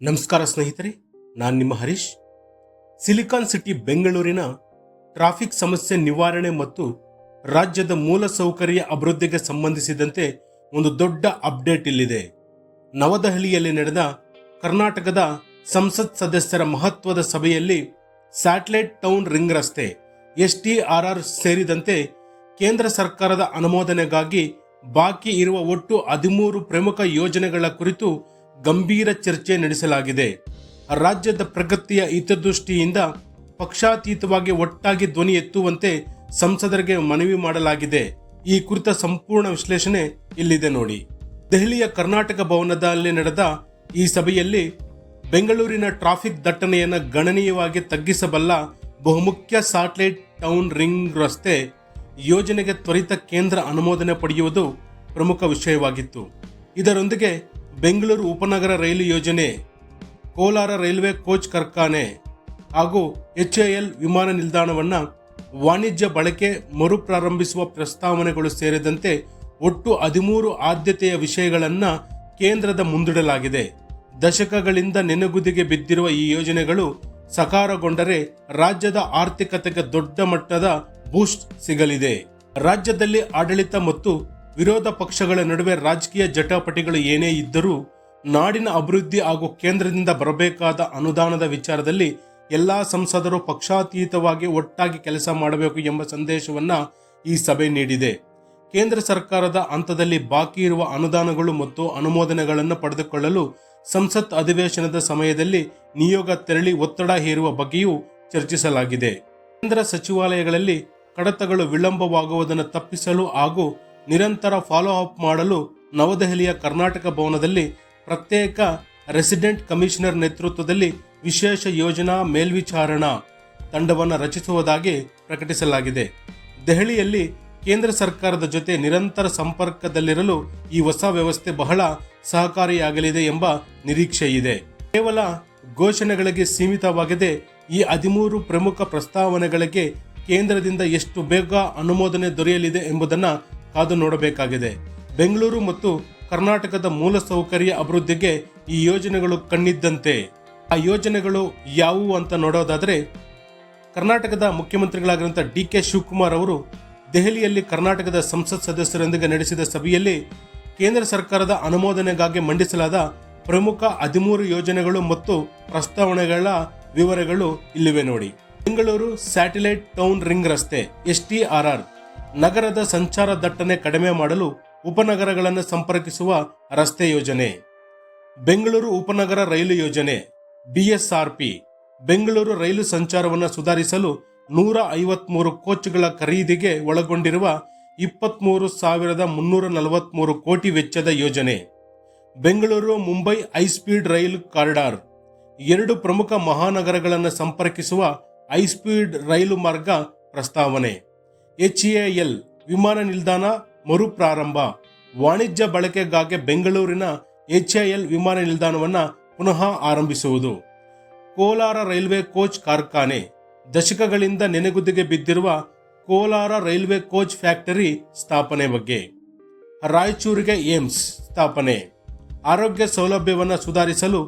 ನಮಸ್ಕಾರ ಸ್ನೇಹಿತರೆ, ನಾನು ನಿಮ್ಮ ಹರೀಶ್. ಸಿಲಿಕಾನ್ ಸಿಟಿ ಬೆಂಗಳೂರಿನ ಟ್ರಾಫಿಕ್ ಸಮಸ್ಯೆ ನಿವಾರಣೆ ಮತ್ತು ರಾಜ್ಯದ ಮೂಲಸೌಕರ್ಯ ಅಭಿವೃದ್ಧಿಗೆ ಸಂಬಂಧಿಸಿದಂತೆ ಒಂದು ದೊಡ್ಡ ಅಪ್ಡೇಟ್ ಇಲ್ಲಿದೆ. ನವದೆಹಲಿಯಲ್ಲಿ ನಡೆದ ಕರ್ನಾಟಕದ ಸಂಸತ್ ಸದಸ್ಯರ ಮಹತ್ವದ ಸಭೆಯಲ್ಲಿ ಸ್ಯಾಟಲೈಟ್ ಟೌನ್ ರಿಂಗ್ ರಸ್ತೆ STRR ಸೇರಿದಂತೆ ಕೇಂದ್ರ ಸರ್ಕಾರದ ಅನುಮೋದನೆಗಾಗಿ ಬಾಕಿ ಇರುವ ಒಟ್ಟು 13 ಪ್ರಮುಖ ಯೋಜನೆಗಳ ಕುರಿತು ಗಂಭೀರ ಚರ್ಚೆ ನಡೆಸಲಾಗಿದೆ. ರಾಜ್ಯದ ಪ್ರಗತಿಯ ಹಿತದೃಷ್ಟಿಯಿಂದ ಪಕ್ಷಾತೀತವಾಗಿ ಒಟ್ಟಾಗಿ ಧ್ವನಿ ಎತ್ತುವಂತೆ ಸಂಸದರಿಗೆ ಮನವಿ ಮಾಡಲಾಗಿದೆ. ಈ ಕುರಿತ ಸಂಪೂರ್ಣ ವಿಶ್ಲೇಷಣೆ ಇಲ್ಲಿದೆ ನೋಡಿ. ದೆಹಲಿಯ ಕರ್ನಾಟಕ ಭವನದಲ್ಲಿ ನಡೆದ ಈ ಸಭೆಯಲ್ಲಿ ಬೆಂಗಳೂರಿನ ಟ್ರಾಫಿಕ್ ದಟ್ಟಣೆಯನ್ನು ಗಣನೀಯವಾಗಿ ತಗ್ಗಿಸಬಲ್ಲ ಬಹುಮುಖ್ಯ ಸ್ಯಾಟಲೈಟ್ ಟೌನ್ ರಿಂಗ್ ರಸ್ತೆ ಯೋಜನೆಗೆ ತ್ವರಿತ ಕೇಂದ್ರ ಅನುಮೋದನೆ ಪಡೆಯುವುದು ಪ್ರಮುಖ ವಿಷಯವಾಗಿತ್ತು. ಇದರೊಂದಿಗೆ ಬೆಂಗಳೂರು ಉಪನಗರ ರೈಲು ಯೋಜನೆ, ಕೋಲಾರ ರೈಲ್ವೆ ಕೋಚ್ ಕಾರ್ಖಾನೆ ಹಾಗೂ HAL ವಿಮಾನ ನಿಲ್ದಾಣವನ್ನು ವಾಣಿಜ್ಯ ಬಳಕೆ ಮರುಪ್ರಾರಂಭಿಸುವ ಪ್ರಸ್ತಾವನೆಗಳು ಸೇರಿದಂತೆ ಒಟ್ಟು 13 ಆದ್ಯತೆಯ ವಿಷಯಗಳನ್ನು ಕೇಂದ್ರದ ಮುಂದಿಡಲಾಗಿದೆ. ದಶಕಗಳಿಂದ ನೆನೆಗುದಿಗೆ ಬಿದ್ದಿರುವ ಈ ಯೋಜನೆಗಳು ಸಕಾರಗೊಂಡರೆ ರಾಜ್ಯದ ಆರ್ಥಿಕತೆಗೆ ದೊಡ್ಡ ಮಟ್ಟದ ಬೂಸ್ಟ್ ಸಿಗಲಿದೆ. ರಾಜ್ಯದಲ್ಲಿ ಆಡಳಿತ ಮತ್ತು ವಿರೋಧ ಪಕ್ಷಗಳ ನಡುವೆ ರಾಜಕೀಯ ಜಟಾಪಟಿಗಳು ಏನೇ ಇದ್ದರೂ ನಾಡಿನ ಅಭಿವೃದ್ಧಿ ಹಾಗೂ ಕೇಂದ್ರದಿಂದ ಬರಬೇಕಾದ ಅನುದಾನದ ವಿಚಾರದಲ್ಲಿ ಎಲ್ಲಾ ಸಂಸದರು ಪಕ್ಷಾತೀತವಾಗಿ ಒಟ್ಟಾಗಿ ಕೆಲಸ ಮಾಡಬೇಕು ಎಂಬ ಸಂದೇಶವನ್ನ ಈ ಸಭೆ ನೀಡಿದೆ. ಕೇಂದ್ರ ಸರ್ಕಾರದ ಹಂತದಲ್ಲಿ ಬಾಕಿ ಇರುವ ಅನುದಾನಗಳು ಮತ್ತು ಅನುಮೋದನೆಗಳನ್ನು ಪಡೆದುಕೊಳ್ಳಲು ಸಂಸತ್ ಅಧಿವೇಶನದ ಸಮಯದಲ್ಲಿ ನಿಯೋಗ ತೆರಳಿ ಒತ್ತಡ ಹೇರುವ ಬಗ್ಗೆಯೂ ಚರ್ಚಿಸಲಾಗಿದೆ. ಕೇಂದ್ರ ಸಚಿವಾಲಯಗಳಲ್ಲಿ ಕಡತಗಳು ವಿಳಂಬವಾಗುವುದನ್ನು ತಪ್ಪಿಸಲು ಹಾಗೂ ನಿರಂತರ ಫಾಲೋ ಅಪ್ ಮಾಡಲು ನವದೆಹಲಿಯ ಕರ್ನಾಟಕ ಭವನದಲ್ಲಿ ಪ್ರತ್ಯೇಕ ರೆಸಿಡೆಂಟ್ ಕಮಿಷನರ್ ನೇತೃತ್ವದಲ್ಲಿ ವಿಶೇಷ ಯೋಜನಾ ಮೇಲ್ವಿಚಾರಣಾ ತಂಡವನ್ನು ರಚಿಸುವುದಾಗಿ ಪ್ರಕಟಿಸಲಾಗಿದೆ. ದೆಹಲಿಯಲ್ಲಿ ಕೇಂದ್ರ ಸರ್ಕಾರದ ಜೊತೆ ನಿರಂತರ ಸಂಪರ್ಕದಲ್ಲಿರಲು ಈ ಹೊಸ ವ್ಯವಸ್ಥೆ ಬಹಳ ಸಹಕಾರಿಯಾಗಲಿದೆ ಎಂಬ ನಿರೀಕ್ಷೆ ಇದೆ. ಕೇವಲ ಘೋಷಣೆಗಳಿಗೆ ಸೀಮಿತವಾಗದೆ ಈ 13 ಪ್ರಮುಖ ಪ್ರಸ್ತಾವನೆಗಳಿಗೆ ಕೇಂದ್ರದಿಂದ ಎಷ್ಟು ಬೇಗ ಅನುಮೋದನೆ ದೊರೆಯಲಿದೆ ಎಂಬುದನ್ನು ಕಾದು ನೋಡಬೇಕಾಗಿದೆ. ಬೆಂಗಳೂರು ಮತ್ತು ಕರ್ನಾಟಕದ ಮೂಲಸೌಕರ್ಯ ಅಭಿವೃದ್ಧಿಗೆ ಈ ಯೋಜನೆಗಳು ಕಣ್ಣಿದ್ದಂತೆ. ಆ ಯೋಜನೆಗಳು ಯಾವುವು ಅಂತ ನೋಡೋದಾದರೆ, ಕರ್ನಾಟಕದ ಮುಖ್ಯಮಂತ್ರಿಗಳಾಗಿರುವಂಥ DK ಶಿವಕುಮಾರ್ ಅವರು ದೆಹಲಿಯಲ್ಲಿ ಕರ್ನಾಟಕದ ಸಂಸತ್ ಸದಸ್ಯರೊಂದಿಗೆ ನಡೆಸಿದ ಸಭೆಯಲ್ಲಿ ಕೇಂದ್ರ ಸರ್ಕಾರದ ಅನುಮೋದನೆಗಾಗಿ ಮಂಡಿಸಲಾದ ಪ್ರಮುಖ 13 ಯೋಜನೆಗಳು ಮತ್ತು ಪ್ರಸ್ತಾವನೆಗಳ ವಿವರಗಳು ಇಲ್ಲಿವೆ ನೋಡಿ. ಬೆಂಗಳೂರು ಸ್ಯಾಟಲೈಟ್ ಟೌನ್ ರಿಂಗ್ ರಸ್ತೆ STRR ನಗರದ ಸಂಚಾರ ದಟ್ಟಣೆ ಕಡಿಮೆ ಮಾಡಲು ಉಪನಗರಗಳನ್ನು ಸಂಪರ್ಕಿಸುವ ರಸ್ತೆ ಯೋಜನೆ. ಬೆಂಗಳೂರು ಉಪನಗರ ರೈಲು ಯೋಜನೆ BSRP ಬೆಂಗಳೂರು ರೈಲು ಸಂಚಾರವನ್ನು ಸುಧಾರಿಸಲು 153 ಕೋಚ್ಗಳ ಖರೀದಿಗೆ ಒಳಗೊಂಡಿರುವ 23,343 ಕೋಟಿ ವೆಚ್ಚದ ಯೋಜನೆ. ಬೆಂಗಳೂರು ಮುಂಬೈ ಹೈಸ್ಪೀಡ್ ರೈಲು ಕಾರಿಡಾರ್ 2 ಪ್ರಮುಖ ಮಹಾನಗರಗಳನ್ನು ಸಂಪರ್ಕಿಸುವ ಹೈಸ್ಪೀಡ್ ರೈಲು ಮಾರ್ಗ ಪ್ರಸ್ತಾವನೆ. HAL ವಿಮಾನ ನಿಲ್ದಾಣ ಮರುಪ್ರಾರಂಭ, ವಾಣಿಜ್ಯ ಬಳಕೆಗಾಗಿ ಬೆಂಗಳೂರಿನ HAL ವಿಮಾನ ನಿಲ್ದಾಣವನ್ನು ಪುನಃ ಆರಂಭಿಸುವುದು. ಕೋಲಾರ ರೈಲ್ವೆ ಕೋಚ್ ಕಾರ್ಖಾನೆ ದಶಕಗಳಿಂದ ನೆನೆಗುದಿಗೆ ಬಿದ್ದಿರುವ ಕೋಲಾರ ರೈಲ್ವೆ ಕೋಚ್ ಫ್ಯಾಕ್ಟರಿ ಸ್ಥಾಪನೆ ಬಗ್ಗೆ. ರಾಯಚೂರಿಗೆ ಏಮ್ಸ್ ಸ್ಥಾಪನೆ, ಆರೋಗ್ಯ ಸೌಲಭ್ಯವನ್ನು ಸುಧಾರಿಸಲು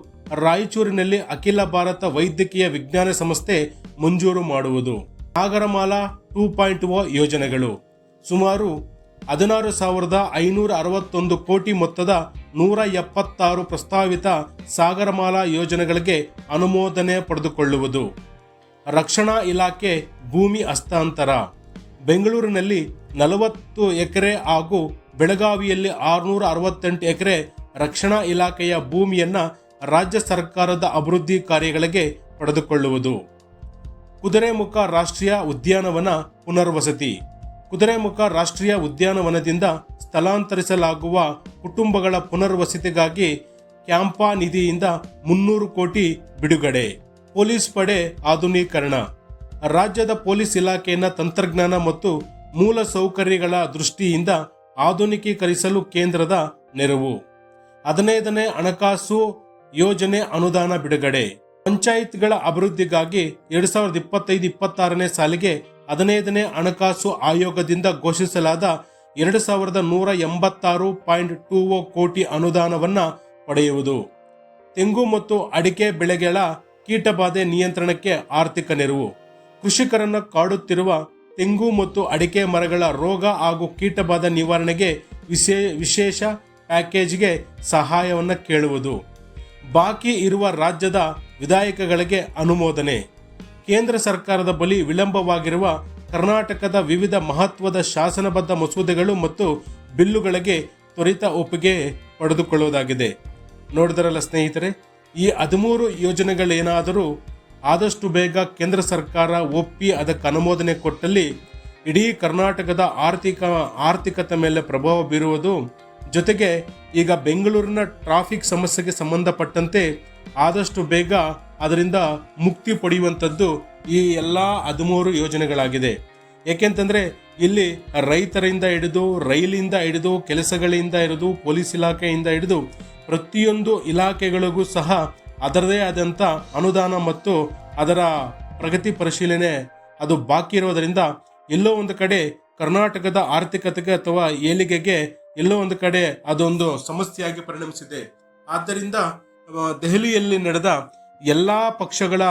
ರಾಯಚೂರಿನಲ್ಲಿ ಅಖಿಲ ಭಾರತ ವೈದ್ಯಕೀಯ ವಿಜ್ಞಾನ ಸಂಸ್ಥೆ ಮಂಜೂರು ಮಾಡುವುದು. ಸಾಗರಮಾಲಾ 2.0 ಯೋಜನೆಗಳು ಸುಮಾರು 16,561 ಕೋಟಿ ಮೊತ್ತದ 176 ಪ್ರಸ್ತಾವಿತ ಸಾಗರಮಾಲಾ ಯೋಜನೆಗಳಿಗೆ ಅನುಮೋದನೆ ಪಡೆದುಕೊಳ್ಳುವುದು. ರಕ್ಷಣಾ ಇಲಾಖೆ ಭೂಮಿ ಹಸ್ತಾಂತರ, ಬೆಂಗಳೂರಿನಲ್ಲಿ 40 ಎಕರೆ ಹಾಗೂ ಬೆಳಗಾವಿಯಲ್ಲಿ 668 ಎಕರೆ ರಕ್ಷಣಾ ಇಲಾಖೆಯ ಭೂಮಿಯನ್ನು ರಾಜ್ಯ ಸರ್ಕಾರದ ಅಭಿವೃದ್ಧಿ ಕಾರ್ಯಗಳಿಗೆ ಪಡೆದುಕೊಳ್ಳುವುದು. ಕುದುರೆಮುಖ ರಾಷ್ಟ್ರೀಯ ಉದ್ಯಾನವನ ಪುನರ್ವಸತಿ, ಕುದುರೆಮುಖ ರಾಷ್ಟ್ರೀಯ ಉದ್ಯಾನವನದಿಂದ ಸ್ಥಳಾಂತರಿಸಲಾಗುವ ಕುಟುಂಬಗಳ ಪುನರ್ವಸತಿಗಾಗಿ ಕ್ಯಾಂಪಾ ನಿಧಿಯಿಂದ 300 ಕೋಟಿ ಬಿಡುಗಡೆ. ಪೊಲೀಸ್ ಪಡೆ ಆಧುನೀಕರಣ, ರಾಜ್ಯದ ಪೊಲೀಸ್ ಇಲಾಖೆಯನ್ನು ತಂತ್ರಜ್ಞಾನ ಮತ್ತು ಮೂಲ ಸೌಕರ್ಯಗಳ ದೃಷ್ಟಿಯಿಂದ ಆಧುನಿಕೀಕರಿಸಲು ಕೇಂದ್ರದ ನೆರವು. 15ನೇ ಹಣಕಾಸು ಯೋಜನೆ ಅನುದಾನ ಬಿಡುಗಡೆ. ಪಂಚಾಯತ್ಗಳ ಅಭಿವೃದ್ಧಿಗಾಗಿ 2025-26ನೇ ಸಾಲಿಗೆ 15ನೇ ಹಣಕಾಸು ಆಯೋಗದಿಂದ ಘೋಷಿಸಲಾದ 2186.20 ಕೋಟಿ ಅನುದಾನವನ್ನು ಪಡೆಯುವುದು. ತೆಂಗು ಮತ್ತು ಅಡಿಕೆ ಬೆಳೆಗಳ ಕೀಟಬಾಧೆ ನಿಯಂತ್ರಣಕ್ಕೆ ಆರ್ಥಿಕ ನೆರವು. ಕೃಷಿಕರನ್ನು ಕಾಡುತ್ತಿರುವ ತೆಂಗು ಮತ್ತು ಅಡಿಕೆ ಮರಗಳ ರೋಗ ಹಾಗೂ ಕೀಟಬಾಧೆ ನಿವಾರಣೆಗೆ ವಿಶೇಷ ಪ್ಯಾಕೇಜ್ಗೆ ಸಹಾಯವನ್ನು ಕೇಳುವುದು. ಬಾಕಿ ಇರುವ ರಾಜ್ಯದ ವಿಧೇಯಕಗಳಿಗೆ ಅನುಮೋದನೆ. ಕೇಂದ್ರ ಸರ್ಕಾರದ ಬಳಿ ವಿಳಂಬವಾಗಿರುವ ಕರ್ನಾಟಕದ ವಿವಿಧ ಮಹತ್ವದ ಶಾಸನಬದ್ಧ ಮಸೂದೆಗಳು ಮತ್ತು ಬಿಲ್ಲುಗಳಿಗೆ ತ್ವರಿತ ಒಪ್ಪಿಗೆ ಪಡೆದುಕೊಳ್ಳುವುದಾಗಿದೆ. ನೋಡಿದರಲ್ಲ ಸ್ನೇಹಿತರೆ, ಈ 13 ಯೋಜನೆಗಳೇನಾದರೂ ಆದಷ್ಟು ಬೇಗ ಕೇಂದ್ರ ಸರ್ಕಾರ ಒಪ್ಪಿ ಅದಕ್ಕೆ ಅನುಮೋದನೆ ಕೊಟ್ಟಲ್ಲಿ ಇಡೀ ಕರ್ನಾಟಕದ ಆರ್ಥಿಕತೆ ಮೇಲೆ ಪ್ರಭಾವ ಬೀರುವುದು. ಜೊತೆಗೆ ಈಗ ಬೆಂಗಳೂರಿನ ಟ್ರಾಫಿಕ್ ಸಮಸ್ಯೆಗೆ ಸಂಬಂಧಪಟ್ಟಂತೆ ಆದಷ್ಟು ಬೇಗ ಅದರಿಂದ ಮುಕ್ತಿ ಪಡೆಯುವಂಥದ್ದು ಈ ಎಲ್ಲ 13 ಯೋಜನೆಗಳಾಗಿದೆ. ಏಕೆಂತಂದರೆ ಇಲ್ಲಿ ರೈತರಿಂದ ಹಿಡಿದು ರೈಲಿಂದ ಹಿಡಿದು ಕೆಲಸಗಳಿಂದ ಹಿಡಿದು ಪೊಲೀಸ್ ಇಲಾಖೆಯಿಂದ ಹಿಡಿದು ಪ್ರತಿಯೊಂದು ಇಲಾಖೆಗಳಿಗೂ ಸಹ ಅದರದೇ ಆದಂಥ ಅನುದಾನ ಮತ್ತು ಅದರ ಪ್ರಗತಿ ಪರಿಶೀಲನೆ ಅದು ಬಾಕಿ ಇರೋದರಿಂದ ಎಲ್ಲೋ ಒಂದು ಕಡೆ ಕರ್ನಾಟಕದ ಆರ್ಥಿಕತೆಗೆ ಅಥವಾ ಏಳಿಗೆಗೆ ಎಲ್ಲೋ ಒಂದು ಕಡೆ ಅದೊಂದು ಸಮಸ್ಯೆಯಾಗಿ ಪರಿಣಮಿಸಿದೆ. ಆದ್ದರಿಂದ ದೆಹಲಿಯಲ್ಲಿ ನಡೆದ ಎಲ್ಲಾ ಪಕ್ಷಗಳ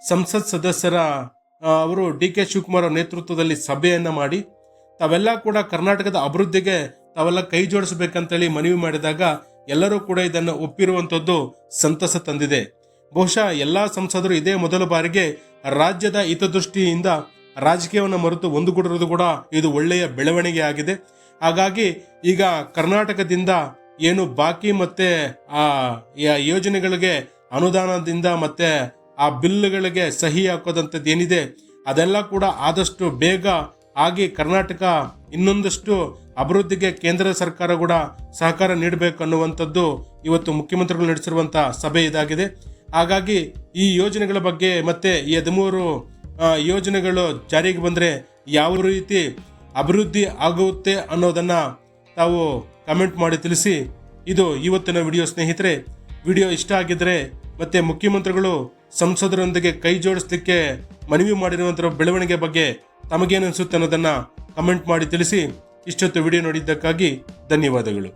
ಸಂಸತ್ ಸದಸ್ಯರ ಅವರು ಡಿ ಕೆ ಶಿವಕುಮಾರ್ ನೇತೃತ್ವದಲ್ಲಿ ಸಭೆಯನ್ನ ಮಾಡಿ ತಾವೆಲ್ಲ ಕೂಡ ಕರ್ನಾಟಕದ ಅಭಿವೃದ್ಧಿಗೆ ತಾವೆಲ್ಲ ಕೈ ಜೋಡಿಸಬೇಕಂತೇಳಿ ಮನವಿ ಮಾಡಿದಾಗ ಎಲ್ಲರೂ ಕೂಡ ಇದನ್ನು ಒಪ್ಪಿರುವಂಥದ್ದು ಸಂತಸ ತಂದಿದೆ. ಬಹುಶಃ ಎಲ್ಲಾ ಸಂಸದರು ಇದೇ ಮೊದಲ ಬಾರಿಗೆ ರಾಜ್ಯದ ಹಿತದೃಷ್ಟಿಯಿಂದ ರಾಜಕೀಯವನ್ನು ಮರೆತು ಒಂದುಗೂಡಿರೋದು ಕೂಡ ಇದು ಒಳ್ಳೆಯ ಬೆಳವಣಿಗೆ ಆಗಿದೆ. ಹಾಗಾಗಿ ಈಗ ಕರ್ನಾಟಕದಿಂದ ಏನು ಬಾಕಿ ಮತ್ತೆ ಆ ಯೋಜನೆಗಳಿಗೆ ಅನುದಾನದಿಂದ ಮತ್ತೆ ಆ ಬಿಲ್ಗಳಿಗೆ ಸಹಿ ಹಾಕೋದಂಥದ್ದು ಏನಿದೆ ಅದೆಲ್ಲ ಕೂಡ ಆದಷ್ಟು ಬೇಗ ಆಗಿ ಕರ್ನಾಟಕ ಇನ್ನೊಂದಷ್ಟು ಅಭಿವೃದ್ಧಿಗೆ ಕೇಂದ್ರ ಸರ್ಕಾರ ಕೂಡ ಸಹಕಾರ ನೀಡಬೇಕು ಅನ್ನುವಂಥದ್ದು ಇವತ್ತು ಮುಖ್ಯಮಂತ್ರಿಗಳು ನಡೆಸಿರುವಂಥ ಸಭೆ ಇದಾಗಿದೆ. ಹಾಗಾಗಿ ಈ ಯೋಜನೆಗಳ ಬಗ್ಗೆ ಮತ್ತೆ ಈ 13 ಯೋಜನೆಗಳು ಜಾರಿಗೆ ಬಂದರೆ ಯಾವ ರೀತಿ ಅಭಿವೃದ್ಧಿ ಆಗುತ್ತೆ ಅನ್ನೋದನ್ನ ತಾವು ಕಮೆಂಟ್ ಮಾಡಿ ತಿಳಿಸಿ. ಇದು ಇವತ್ತಿನ ವಿಡಿಯೋ ಸ್ನೇಹಿತರೆ. ವಿಡಿಯೋ ಇಷ್ಟ ಆಗಿದ್ರೆ ಮತ್ತೆ ಮುಖ್ಯಮಂತ್ರಿಗಳು ಸಂಸದರೊಂದಿಗೆ ಕೈ ಜೋಡಿಸಲಿಕ್ಕೆ ಮನವಿ ಮಾಡಿರುವಂತಹ ಬೆಳವಣಿಗೆ ಬಗ್ಗೆ ತಮಗೇನು ಅನಿಸುತ್ತೆ ಅನ್ನೋದನ್ನ ಕಮೆಂಟ್ ಮಾಡಿ ತಿಳಿಸಿ. ಇಷ್ಟೊತ್ತು ವಿಡಿಯೋ ನೋಡಿದ್ದಕ್ಕಾಗಿ ಧನ್ಯವಾದಗಳು.